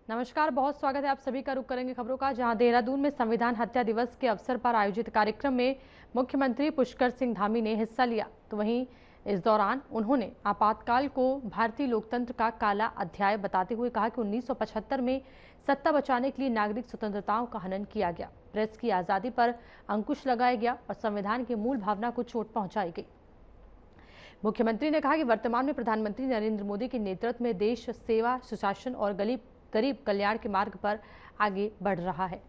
नमस्कार, बहुत स्वागत है आप सभी का। रुख करेंगे खबरों का, जहां देहरादून में संविधान हत्या दिवस के अवसर पर आयोजित कार्यक्रम में मुख्यमंत्री पुष्कर सिंह धामी ने हिस्सा लिया। तो वहीं इस दौरान उन्होंने आपातकाल को भारतीय लोकतंत्र का काला अध्याय बताते हुए कहा कि 1975 में सत्ता बचाने के लिए नागरिक स्वतंत्रताओं का हनन किया गया, प्रेस की आजादी पर अंकुश लगाया गया और संविधान की मूल भावना को चोट पहुंचाई गई। मुख्यमंत्री ने कहा कि वर्तमान में प्रधानमंत्री नरेंद्र मोदी के नेतृत्व में देश सेवा, सुशासन और गरीब कल्याण के मार्ग पर आगे बढ़ रहा है।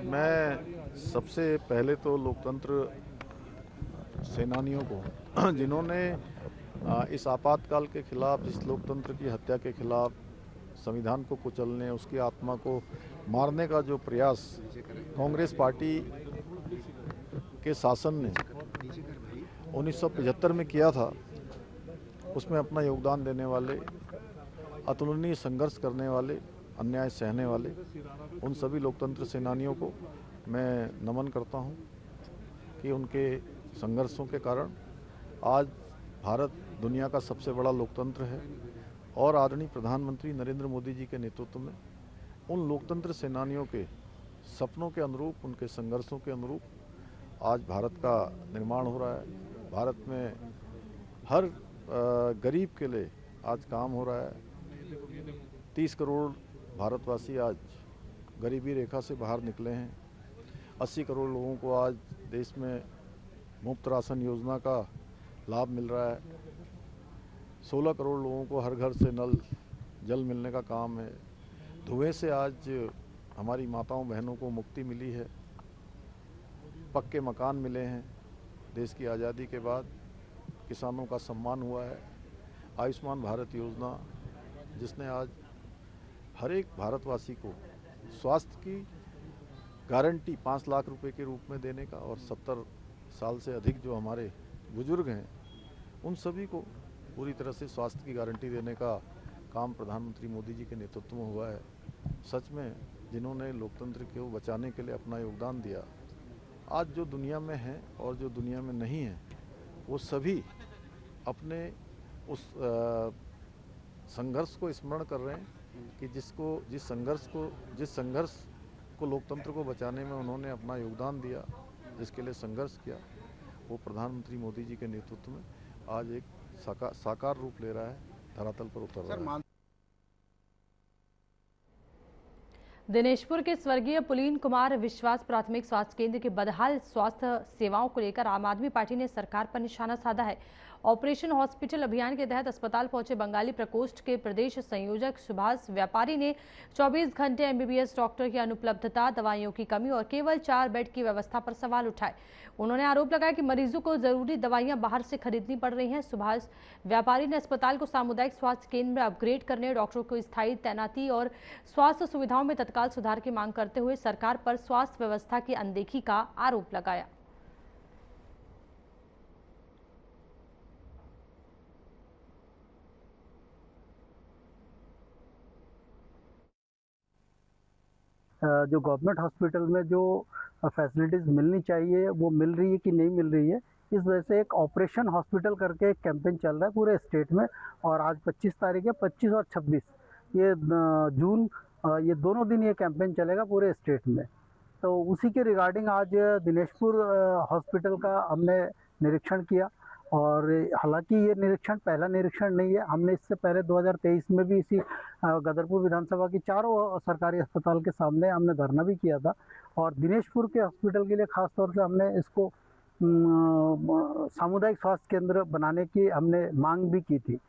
मैं सबसे पहले तो लोकतंत्र सेनानियों को जिन्होंने इस आपातकाल के खिलाफ, इस लोकतंत्र की हत्या के खिलाफ, संविधान को कुचलने, उसकी आत्मा को मारने का जो प्रयास कांग्रेस पार्टी के शासन ने 1975 में किया था, उसमें अपना योगदान देने वाले, अतुलनीय संघर्ष करने वाले, अन्याय सहने वाले उन सभी लोकतंत्र सेनानियों को मैं नमन करता हूं कि उनके संघर्षों के कारण आज भारत दुनिया का सबसे बड़ा लोकतंत्र है और आदरणीय प्रधानमंत्री नरेंद्र मोदी जी के नेतृत्व में उन लोकतंत्र सेनानियों के सपनों के अनुरूप, उनके संघर्षों के अनुरूप आज भारत का निर्माण हो रहा है। भारत में हर गरीब के लिए आज काम हो रहा है। 30 करोड़ भारतवासी आज गरीबी रेखा से बाहर निकले हैं। 80 करोड़ लोगों को आज देश में मुफ्त राशन योजना का लाभ मिल रहा है। 16 करोड़ लोगों को हर घर से नल जल मिलने का काम है। धुएं से आज हमारी माताओं बहनों को मुक्ति मिली है। पक्के मकान मिले हैं। देश की आज़ादी के बाद किसानों का सम्मान हुआ है। आयुष्मान भारत योजना, जिसने आज हर एक भारतवासी को स्वास्थ्य की गारंटी 5 लाख रुपए के रूप में देने का, और 70 साल से अधिक जो हमारे बुजुर्ग हैं उन सभी को पूरी तरह से स्वास्थ्य की गारंटी देने का काम प्रधानमंत्री मोदी जी के नेतृत्व में हुआ है। सच में जिन्होंने लोकतंत्र को बचाने के लिए अपना योगदान दिया, आज जो दुनिया में है और जो दुनिया में नहीं है, वो सभी अपने उस संघर्ष को स्मरण कर रहे हैं कि जिस संघर्ष को लोकतंत्र को बचाने में उन्होंने अपना योगदान दिया, जिसके लिए संघर्ष किया, वो प्रधानमंत्री मोदी जी के नेतृत्व में आज एक साकार रूप ले रहा है, धरातल पर उतर रहा है। दिनेशपुर के स्वर्गीय पुलीन कुमार विश्वास प्राथमिक स्वास्थ्य केंद्र के बदहाल स्वास्थ्य सेवाओं को लेकर आम आदमी पार्टी ने सरकार पर निशाना साधा है। ऑपरेशन हॉस्पिटल अभियान के तहत अस्पताल पहुंचे बंगाली प्रकोष्ठ के प्रदेश संयोजक सुभाष व्यापारी ने 24 घंटे एमबीबीएस डॉक्टर की अनुपलब्धता, दवाइयों की कमी और केवल 4 बेड की व्यवस्था पर सवाल उठाए। उन्होंने आरोप लगाया कि मरीजों को जरूरी दवाइयां बाहर से खरीदनी पड़ रही हैं। सुभाष व्यापारी ने अस्पताल को सामुदायिक स्वास्थ्य केंद्र में अपग्रेड करने, डॉक्टरों को स्थायी तैनाती और स्वास्थ्य सुविधाओं में तत्काल सुधार की मांग करते हुए सरकार पर स्वास्थ्य व्यवस्था की अनदेखी का आरोप लगाया। जो गवर्नमेंट हॉस्पिटल में जो फैसिलिटीज़ मिलनी चाहिए वो मिल रही है कि नहीं मिल रही है, इस वजह से एक ऑपरेशन हॉस्पिटल करके एक कैंपेन चल रहा है पूरे स्टेट में। और आज 25 तारीख है, 25 और 26 ये जून, ये दोनों दिन ये कैंपेन चलेगा पूरे स्टेट में। तो उसी के रिगार्डिंग आज दिनेशपुर हॉस्पिटल का हमने निरीक्षण किया। और हालांकि ये निरीक्षण पहला निरीक्षण नहीं है, हमने इससे पहले 2023 में भी इसी गदरपुर विधानसभा की चारों सरकारी अस्पताल के सामने हमने धरना भी किया था। और दिनेशपुर के हॉस्पिटल के लिए खास तौर से हमने इसको सामुदायिक स्वास्थ्य केंद्र बनाने की हमने मांग भी की थी।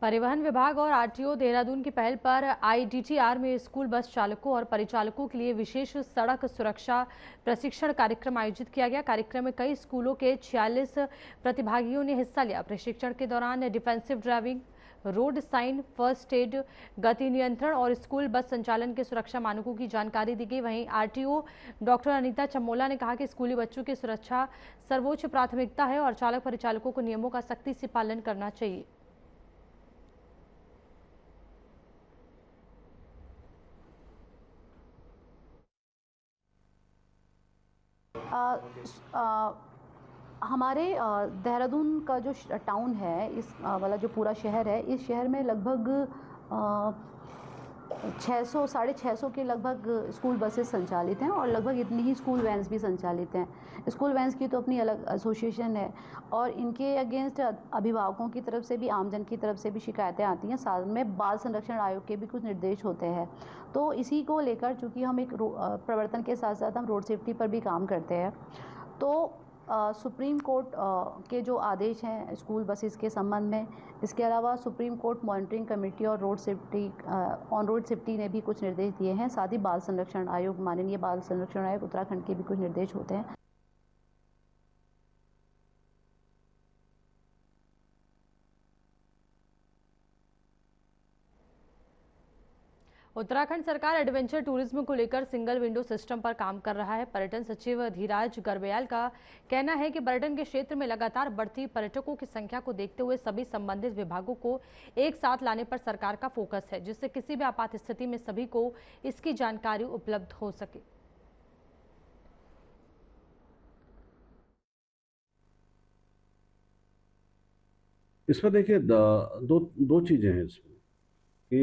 परिवहन विभाग और आरटीओ देहरादून की पहल पर आईडीटीआर में स्कूल बस चालकों और परिचालकों के लिए विशेष सड़क सुरक्षा प्रशिक्षण कार्यक्रम आयोजित किया गया। कार्यक्रम में कई स्कूलों के 46 प्रतिभागियों ने हिस्सा लिया। प्रशिक्षण के दौरान defensive driving, road sign, first aid, गति नियंत्रण और स्कूल बस संचालन के सुरक्षा मानकों की जानकारी दी गई। वहीं आरटीओ डॉक्टर अनीता चमोला ने कहा कि स्कूली बच्चों की सुरक्षा सर्वोच्च प्राथमिकता है और चालक परिचालकों को नियमों का सख्ती से पालन करना चाहिए। हमारे देहरादून का जो टाउन है, इस वाला जो पूरा शहर है, इस शहर में लगभग 600 साढ़े 600 के लगभग स्कूल बसेस संचालित हैं और लगभग इतनी ही स्कूल वैन्स भी संचालित हैं। स्कूल वैन्स की तो अपनी अलग एसोसिएशन है और इनके अगेंस्ट अभिभावकों की तरफ से भी, आमजन की तरफ से भी शिकायतें आती हैं। साथ में बाल संरक्षण आयोग के भी कुछ निर्देश होते हैं। तो इसी को लेकर, चूँकि हम एक प्रवर्तन के साथ साथ हम रोड सेफ्टी पर भी काम करते हैं, तो सुप्रीम कोर्ट के जो आदेश हैं स्कूल बसेस के संबंध में, इसके अलावा सुप्रीम कोर्ट मॉनिटरिंग कमेटी और road safety on road safety ने भी कुछ निर्देश दिए हैं। साथ ही बाल संरक्षण आयोग, माननीय बाल संरक्षण आयोग उत्तराखंड के भी कुछ निर्देश होते हैं। उत्तराखंड सरकार एडवेंचर टूरिज्म को लेकर सिंगल विंडो सिस्टम पर काम कर रहा है। पर्यटन सचिव धीराज गर्ब्याल का कहना है कि पर्यटन के क्षेत्र में लगातार बढ़ती पर्यटकों की संख्या को देखते हुए सभी संबंधित विभागों को एक साथ लाने पर सरकार का फोकस है, जिससे किसी भी आपात स्थिति में सभी को इसकी जानकारी उपलब्ध हो सके। इसमें देखिए दो चीज़ें हैं इसमें कि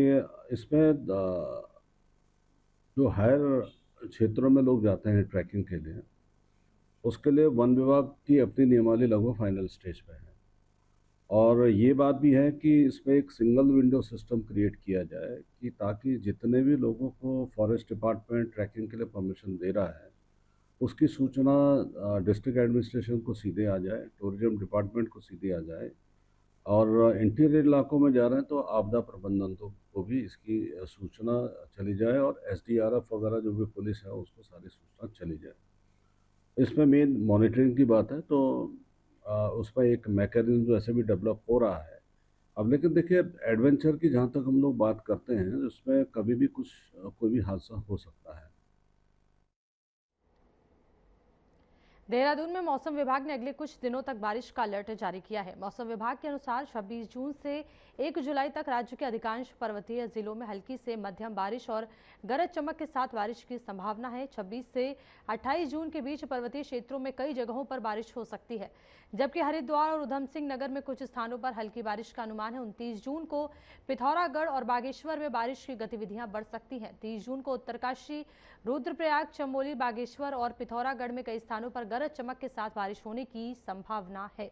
इसमें जो हायर क्षेत्रों में लोग जाते हैं ट्रैकिंग के लिए, उसके लिए वन विभाग की अपनी नियमावली लगभग फाइनल स्टेज पे है। और ये बात भी है कि इसमें एक सिंगल विंडो सिस्टम क्रिएट किया जाए कि ताकि जितने भी लोगों को फॉरेस्ट डिपार्टमेंट ट्रैकिंग के लिए परमिशन दे रहा है, उसकी सूचना डिस्ट्रिक्ट एडमिनिस्ट्रेशन को सीधे आ जाए, टूरिज्म डिपार्टमेंट को सीधे आ जाए। और इंटीरियर इलाकों में जा रहे हैं तो आपदा प्रबंधन को भी इसकी सूचना चली जाए और एसडीआरएफ वगैरह जो भी पुलिस है उसको सारी सूचना चली जाए। इसमें मेन मॉनिटरिंग की बात है, तो उसमें एक मैकेनिज्म जो ऐसे भी डेवलप हो रहा है अब। लेकिन देखिए, एडवेंचर की जहाँ तक हम लोग बात करते हैं, उसमें कभी भी कोई भी हादसा हो सकता है। देहरादून में मौसम विभाग ने अगले कुछ दिनों तक बारिश का अलर्ट जारी किया है। मौसम विभाग के अनुसार 26 जून से 1 जुलाई तक राज्य के अधिकांश पर्वतीय जिलों में हल्की से मध्यम बारिश और गरज चमक के साथ बारिश की संभावना है। 26 से 28 जून के बीच पर्वतीय क्षेत्रों में कई जगहों पर बारिश हो सकती है, जबकि हरिद्वार और उधम सिंह नगर में कुछ स्थानों पर हल्की बारिश का अनुमान है। 29 जून को पिथौरागढ़ और बागेश्वर में बारिश की गतिविधियां बढ़ सकती हैं। 30 जून को उत्तरकाशी, रुद्रप्रयाग, चमोली, बागेश्वर और पिथौरागढ़ में कई स्थानों पर गरज चमक के साथ बारिश होने की संभावना है।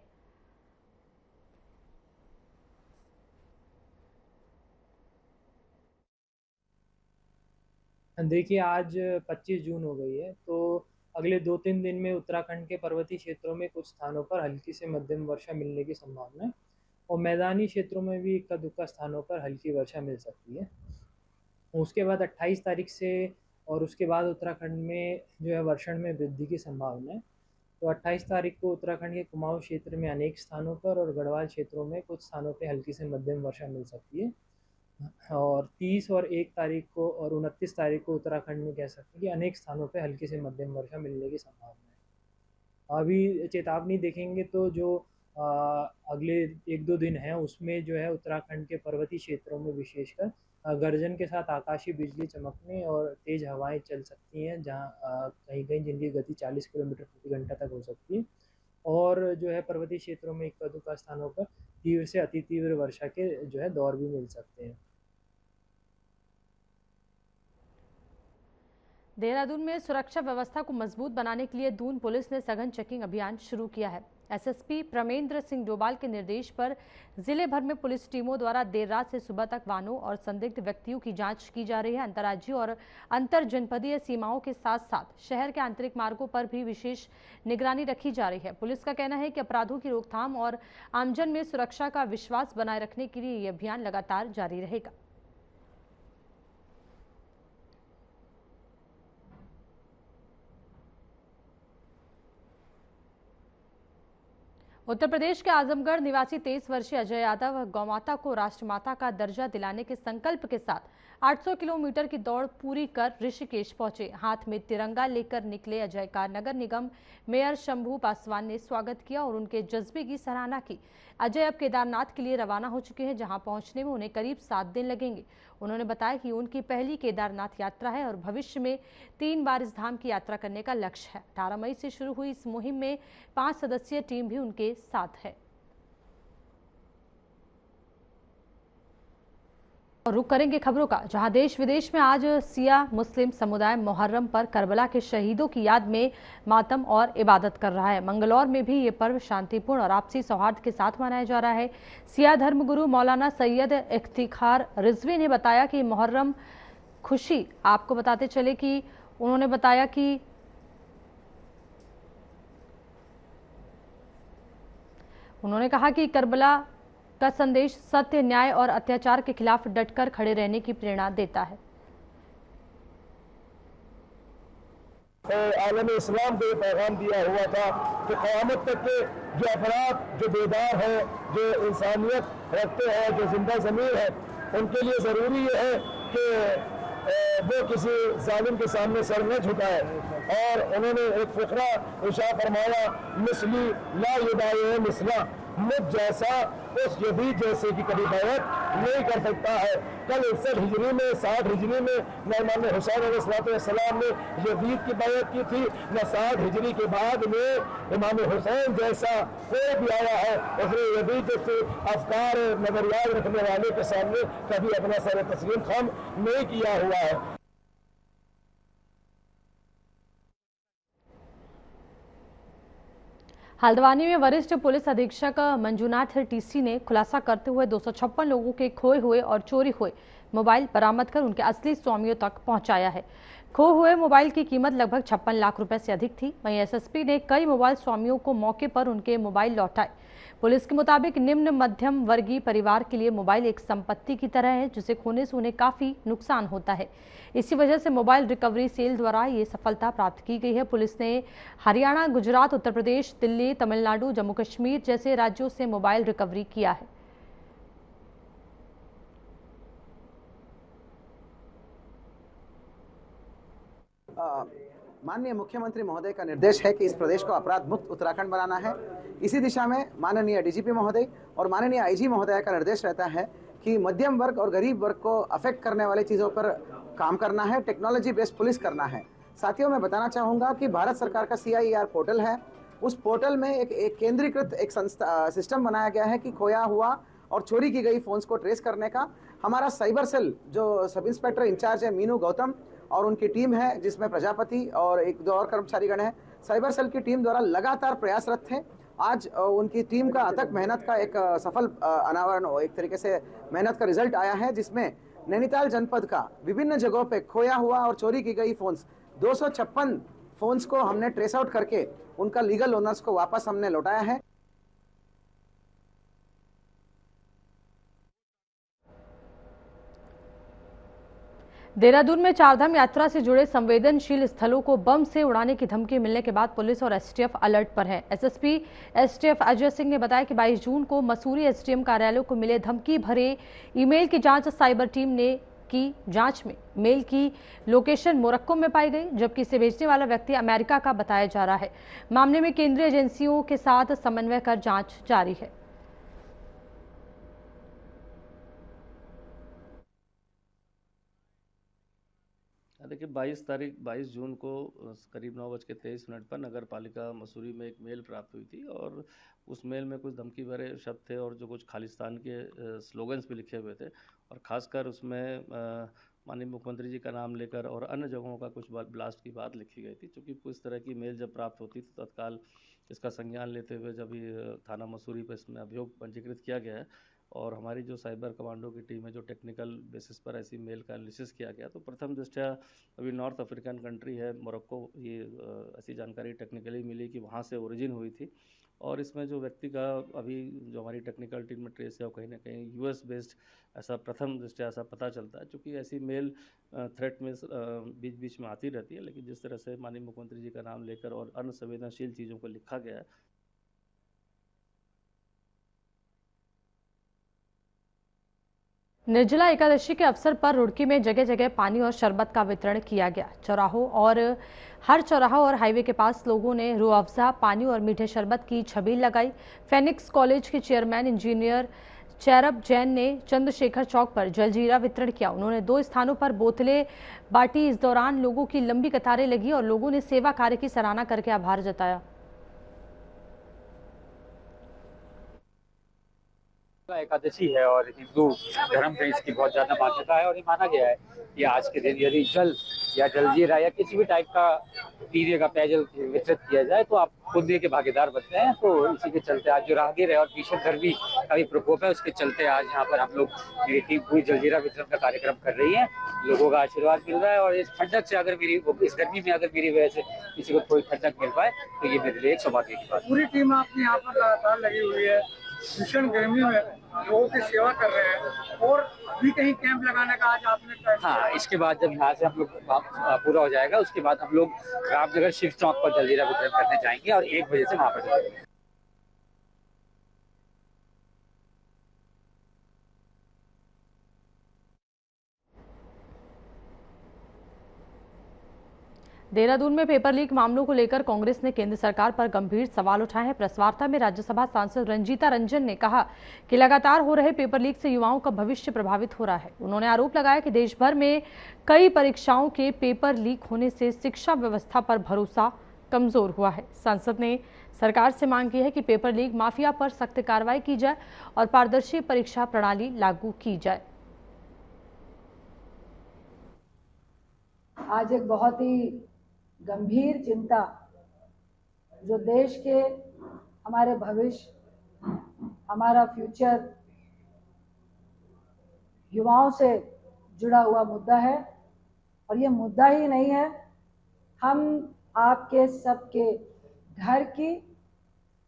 देखिए, आज 25 जून हो गई है, तो अगले 2-3 दिन में उत्तराखंड के पर्वतीय क्षेत्रों में कुछ स्थानों पर हल्की से मध्यम वर्षा मिलने की संभावना है और मैदानी क्षेत्रों में भी इक्का दुक्का स्थानों पर हल्की वर्षा मिल सकती है। उसके बाद 28 तारीख से और उसके बाद उत्तराखंड में जो है वर्षण में वृद्धि की संभावना है। तो 28 तारीख को उत्तराखंड के कुमाऊं क्षेत्र में अनेक स्थानों पर और गढ़वाल क्षेत्रों में कुछ स्थानों पर हल्की से मध्यम वर्षा मिल सकती है। और 30 और 1 तारीख को और 29 तारीख को उत्तराखंड में कह सकते हैं कि अनेक स्थानों पे हल्की से मध्यम वर्षा मिलने की संभावना है। अभी चेतावनी देखेंगे तो जो अगले 1-2 दिन हैं उसमें जो है उत्तराखंड के पर्वतीय क्षेत्रों में विशेषकर गर्जन के साथ आकाशीय बिजली चमकने और तेज़ हवाएं चल सकती हैं, जहां कहीं-कहीं जिनकी गति 40 किलोमीटर प्रति घंटा तक हो सकती है। और जो है पर्वतीय क्षेत्रों में इक्का दुक्का स्थानों पर तीव्र से अति तीव्र वर्षा के जो है दौर भी मिल सकते हैं। देहरादून में सुरक्षा व्यवस्था को मजबूत बनाने के लिए दून पुलिस ने सघन चेकिंग अभियान शुरू किया है। एसएसपी प्रमेंद्र सिंह डोभाल के निर्देश पर जिले भर में पुलिस टीमों द्वारा देर रात से सुबह तक वाहनों और संदिग्ध व्यक्तियों की जांच की जा रही है। अंतर्राज्यीय और अंतर जनपदीय सीमाओं के साथ साथ शहर के आंतरिक मार्गों पर भी विशेष निगरानी रखी जा रही है। पुलिस का कहना है कि अपराधों की रोकथाम और आमजन में सुरक्षा का विश्वास बनाए रखने के लिए यह अभियान लगातार जारी रहेगा। उत्तर प्रदेश के आजमगढ़ निवासी 23 वर्षीय अजय यादव गौमाता को राष्ट्रमाता का दर्जा दिलाने के संकल्प के साथ 800 किलोमीटर की दौड़ पूरी कर ऋषिकेश पहुंचे। हाथ में तिरंगा लेकर निकले अजय का नगर निगम मेयर शंभू पासवान ने स्वागत किया और उनके जज्बे की सराहना की। अजय अब केदारनाथ के लिए रवाना हो चुके हैं, जहां पहुंचने में उन्हें करीब 7 दिन लगेंगे। उन्होंने बताया कि उनकी पहली केदारनाथ यात्रा है और भविष्य में 3 बार इस धाम की यात्रा करने का लक्ष्य है। 18 मई से शुरू हुई इस मुहिम में 5 सदस्यीय टीम भी उनके साथ है। और रुक करेंगे खबरों का, जहां देश विदेश में आज सिया मुस्लिम समुदाय मुहर्रम पर करबला के शहीदों की याद में मातम और इबादत कर रहा है। मंगलौर में भी ये पर्व शांतिपूर्ण और आपसी सौहार्द के साथ मनाया जा रहा है। सिया धर्मगुरु मौलाना सैयद इफ्तिखार रिजवी ने बताया कि मुहर्रम खुशी, आपको बताते चले कि उन्होंने बताया कि उन्होंने कहा कि करबला का संदेश सत्य, न्याय और अत्याचार के खिलाफ डटकर खड़े रहने की प्रेरणा देता है। आलम इस्लाम को ये पैगाम दिया हुआ था कि क़यामत तक के जो अफराद जो बेदार है, जो इंसानियत रखते हैं, जो जिंदा ज़मीर है, उनके लिए ज़रूरी ये है कि वो किसी जालिम के सामने सर न झुकाए। और उन्होंने एक फ़िक्रा इरशाद फरमाया, मिसली ला युदाए मिसला, मुझ जैसा उस यजीद जैसे की कभी बैत नहीं कर सकता है। कल 61 हिजरी में 60 हिजरी में न इमाम हुसैन अलैहिस्सलाम ने यजीद की बैत की थी, न 60 हिजरी के बाद में इमाम हुसैन जैसा कोई भी आया है उसने यजीद जैसे अफकार नजरियात रखने वाले के सामने कभी अपना सर तस्लीम खम नहीं किया हुआ है। हल्द्वानी में वरिष्ठ पुलिस अधीक्षक मंजूनाथ टीसी ने खुलासा करते हुए 256 लोगों के खोए हुए और चोरी हुए मोबाइल बरामद कर उनके असली स्वामियों तक पहुंचाया है। खो हुए मोबाइल की कीमत लगभग 56 लाख रुपए से अधिक थी। वहीं एसएसपी ने कई मोबाइल स्वामियों को मौके पर उनके मोबाइल लौटाए। पुलिस के मुताबिक निम्न मध्यम वर्गीय परिवार के लिए मोबाइल एक संपत्ति की तरह है, जिसे खोने से उन्हें काफी नुकसान होता है। इसी वजह से मोबाइल रिकवरी सेल द्वारा ये सफलता प्राप्त की गई है। पुलिस ने हरियाणा, गुजरात, उत्तर प्रदेश, दिल्ली, तमिलनाडु, जम्मू कश्मीर जैसे राज्यों से मोबाइल रिकवरी किया है। माननीय मुख्यमंत्री महोदय का निर्देश है कि इस प्रदेश को अपराध मुक्त उत्तराखंड बनाना है। इसी दिशा में माननीय डीजीपी महोदय और माननीय आईजी महोदय का निर्देश रहता है कि मध्यम वर्ग और गरीब वर्ग को अफेक्ट करने वाली चीज़ों पर काम करना है, टेक्नोलॉजी बेस्ड पुलिस करना है। साथियों, मैं बताना चाहूँगा कि भारत सरकार का CIER पोर्टल है। उस पोर्टल में एक केंद्रीकृत एक सिस्टम बनाया गया है कि खोया हुआ और चोरी की गई फ़ोन्स को ट्रेस करने का। हमारा साइबर सेल जो सब इंस्पेक्टर इंचार्ज है मीनू गौतम और उनकी टीम है, जिसमें प्रजापति और 1-2 और कर्मचारीगण हैं, साइबर सेल की टीम द्वारा लगातार प्रयासरत थे। आज उनकी टीम का अथक मेहनत का एक सफल अनावरण, एक तरीके से मेहनत का रिजल्ट आया है, जिसमें नैनीताल जनपद का विभिन्न जगहों पे खोया हुआ और चोरी की गई फ़ोन्स 256 फ़ोन्स को हमने ट्रेस आउट करके उनका लीगल ओनर्स को वापस हमने लौटाया है। देहरादून में चारधाम यात्रा से जुड़े संवेदनशील स्थलों को बम से उड़ाने की धमकी मिलने के बाद पुलिस और एसटीएफ अलर्ट पर है। एसएसपी एसटीएफ अजय सिंह ने बताया कि 22 जून को मसूरी एसडीएम कार्यालय को मिले धमकी भरे ईमेल की जांच साइबर टीम ने की। जांच में मेल की लोकेशन मोरक्को में पाई गई, जबकि इसे भेजने वाला व्यक्ति अमेरिका का बताया जा रहा है। मामले में केंद्रीय एजेंसियों के साथ समन्वय कर जांच जारी है। देखिए 22 जून को करीब 9:23 पर नगर पालिका मसूरी में एक मेल प्राप्त हुई थी और उस मेल में कुछ धमकी भरे शब्द थे और जो कुछ खालिस्तान के स्लोगन्स भी लिखे हुए थे और ख़ासकर उसमें माननीय मुख्यमंत्री जी का नाम लेकर और अन्य जगहों का कुछ ब्लास्ट की बात लिखी गई थी। चूँकि इस तरह की मेल जब प्राप्त होती तो तत्काल इसका संज्ञान लेते हुए जब ये थाना मसूरी पर इसमें अभियोग पंजीकृत किया गया है और हमारी जो साइबर कमांडो की टीम है, जो टेक्निकल बेसिस पर ऐसी मेल का एनालिसिस किया गया, तो प्रथम दृष्टया अभी नॉर्थ अफ्रीकन कंट्री है मोरक्को, ये ऐसी जानकारी टेक्निकली मिली कि वहाँ से ओरिजिन हुई थी और इसमें जो व्यक्ति का अभी जो हमारी टेक्निकल टीम में ट्रेस है वो कहीं ना कहीं यूएस बेस्ड ऐसा प्रथम दृष्टया ऐसा पता चलता है। चूँकि ऐसी मेल थ्रेट में बीच बीच में आती रहती है, लेकिन जिस तरह से माननीय मुख्यमंत्री जी का नाम लेकर और अन्य संवेदनशील चीज़ों को लिखा गया है, निर्जला एकादशी के अवसर पर रुड़की में जगह जगह पानी और शरबत का वितरण किया गया। हर चौराहों और हाईवे के पास लोगों ने रूह अफ़ज़ा पानी और मीठे शरबत की छबील लगाई। फेनिक्स कॉलेज के चेयरमैन इंजीनियर चैरब जैन ने चंद्रशेखर चौक पर जलजीरा वितरण किया। उन्होंने 2 स्थानों पर बोतलें बांटी। इस दौरान लोगों की लंबी कतारें लगी और लोगों ने सेवा कार्य की सराहना करके आभार जताया। एकादशी है और हिंदू धर्म में इसकी बहुत ज्यादा मान्यता है और ये माना गया है कि आज के दिन यदि जल या जलजीरा या किसी भी टाइप का पीने का पेयजल वितरित किया जाए तो आप पुण्य के भागीदार बनते हैं। तो इसी के चलते आज जो राहगीर है और भीषण गर्मी का भी प्रकोप है, उसके चलते आज यहाँ पर हम लोग मेरी टीम पूरी जलजीरा वितरण का कार्यक्रम कर रही है। लोगों का आशीर्वाद मिल रहा है और इस ठंडक से अगर इस गर्मी में अगर मेरी वजह से किसी को थोड़ी ठंडक मिल पाए तो ये मेरे लिए एक सौभाग्य की बात। पूरी टीम आपकी यहाँ पर लगातार लगी हुई है, भीषण गर्मी में लोगों की सेवा कर रहे हैं और भी कहीं कैंप लगाने का आज आपने हाँ, इसके बाद जब यहाँ से हम लोग पूरा हो जाएगा उसके बाद हम लोग रामनगर शिव चौक पर जलजीरा वितरण करने जाएंगे और 1 बजे से वहाँ पर जाएंगे। देहरादून में पेपर लीक मामलों को लेकर कांग्रेस ने केंद्र सरकार पर गंभीर सवाल उठाए हैं। प्रेस वार्ता में राज्यसभा सांसद रंजीता रंजन ने कहा कि लगातार हो रहे पेपर लीक से युवाओं का भविष्य प्रभावित हो रहा है। उन्होंने आरोप लगाया कि देश भर में कई परीक्षाओं के पेपर लीक होने से शिक्षा व्यवस्था पर भरोसा कमजोर हुआ है। सांसद ने सरकार से मांग की है कि पेपर लीक माफिया पर सख्त कार्रवाई की जाए और पारदर्शी परीक्षा प्रणाली लागू की जाए। आज एक बहुत ही गंभीर चिंता जो देश के हमारे भविष्य, हमारा फ्यूचर, युवाओं से जुड़ा हुआ मुद्दा है। और ये मुद्दा ही नहीं है, हम आपके सबके घर की,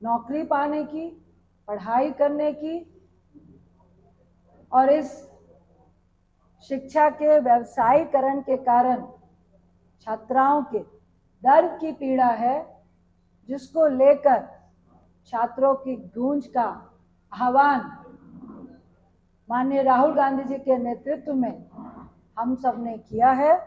नौकरी पाने की, पढ़ाई करने की और इस शिक्षा के व्यवसायीकरण के कारण छात्राओं के डर की पीड़ा है, जिसको लेकर छात्रों की गूंज का आह्वान माननीय राहुल गांधी जी के नेतृत्व में हम सब ने किया है।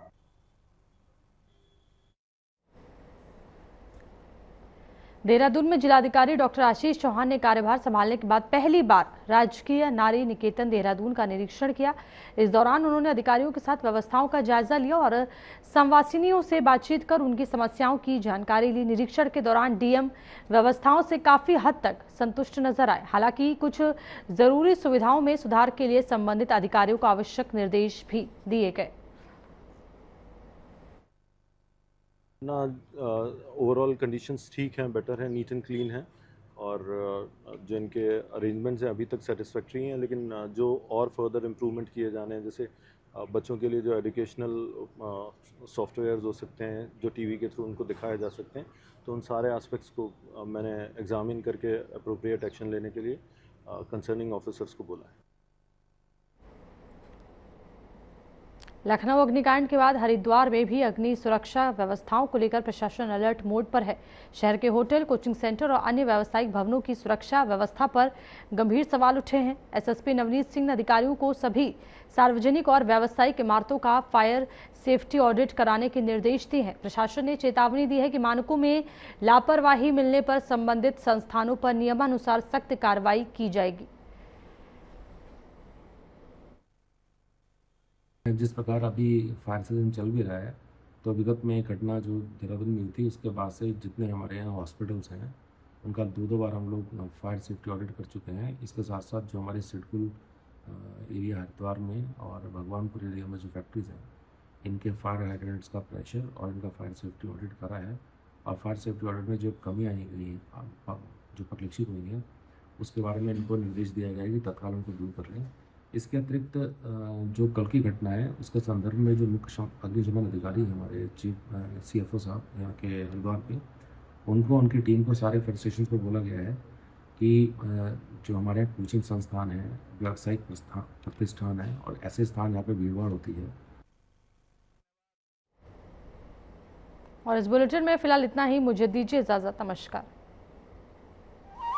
देहरादून में जिलाधिकारी डॉक्टर आशीष चौहान ने कार्यभार संभालने के बाद पहली बार राजकीय नारी निकेतन देहरादून का निरीक्षण किया। इस दौरान उन्होंने अधिकारियों के साथ व्यवस्थाओं का जायजा लिया और संवासिनियों से बातचीत कर उनकी समस्याओं की जानकारी ली। निरीक्षण के दौरान डीएम व्यवस्थाओं से काफी हद तक संतुष्ट नजर आए। हालांकि कुछ जरूरी सुविधाओं में सुधार के लिए संबंधित अधिकारियों को आवश्यक निर्देश भी दिए गए। ना ओवरऑल कंडीशंस ठीक हैं, बेटर हैं, नीट एंड क्लीन हैं और जो इनके अरेंजमेंट्स हैं अभी तक सेटिस्फैक्ट्री हैं। लेकिन जो और फर्दर इम्प्रूवमेंट किए जाने हैं, जैसे बच्चों के लिए जो एजुकेशनल सॉफ्टवेयर्स हो सकते हैं जो टीवी के थ्रू उनको दिखाए जा सकते हैं, तो उन सारे एस्पेक्ट्स को मैंने एग्जामिन करके अप्रोप्रिएट एक्शन लेने के लिए कंसर्निंग ऑफिसर्स को बोला है। लखनऊ अग्निकांड के बाद हरिद्वार में भी अग्नि सुरक्षा व्यवस्थाओं को लेकर प्रशासन अलर्ट मोड पर है। शहर के होटल, कोचिंग सेंटर और अन्य व्यावसायिक भवनों की सुरक्षा व्यवस्था पर गंभीर सवाल उठे हैं। एसएसपी नवनीत सिंह ने अधिकारियों को सभी सार्वजनिक और व्यावसायिक इमारतों का फायर सेफ्टी ऑडिट कराने के निर्देश दिए हैं। प्रशासन ने चेतावनी दी है कि मानकों में लापरवाही मिलने पर संबंधित संस्थानों पर नियमानुसार सख्त कार्रवाई की जाएगी। जिस प्रकार अभी फायर सीजन चल भी रहा है, तो विगत में एक घटना जो देहरादून में हुई थी, उसके बाद से जितने हमारे यहाँ हॉस्पिटल्स हैं उनका 2-2 बार हम लोग फायर सेफ्टी ऑडिट कर चुके हैं। इसके साथ साथ जो हमारे सिडकुल एरिया हरिद्वार में और भगवानपुर एरिया में जो फैक्ट्रीज हैं, इनके फायर हाइड्रेंट्स का प्रेशर और इनका फायर सेफ्टी ऑडिट करा है। और फायर सेफ्टी ऑडिट में जो कमी आई गई है, जो परिलक्षित हुई है, उसके बारे में इनको निर्देश दिया गया है कि तत्काल उनको दूर कर लें। इसके अतिरिक्त जो कल की घटना है, उसके संदर्भ में जो मुख्य अग्निशमन अधिकारी हमारे चीफ CFO साहब यहाँ के हरिद्वार के, उनको उनकी टीम को सारे फायर स्टेशन पर बोला गया है कि जो हमारे कोचिंग संस्थान हैं, व्यावसायिक प्रतिष्ठान हैं और ऐसे स्थान जहाँ पे भीड़भाड़ होती है। और इस बुलेटिन में फिलहाल इतना ही। मुझे दीजिए इजाजत। नमस्कार।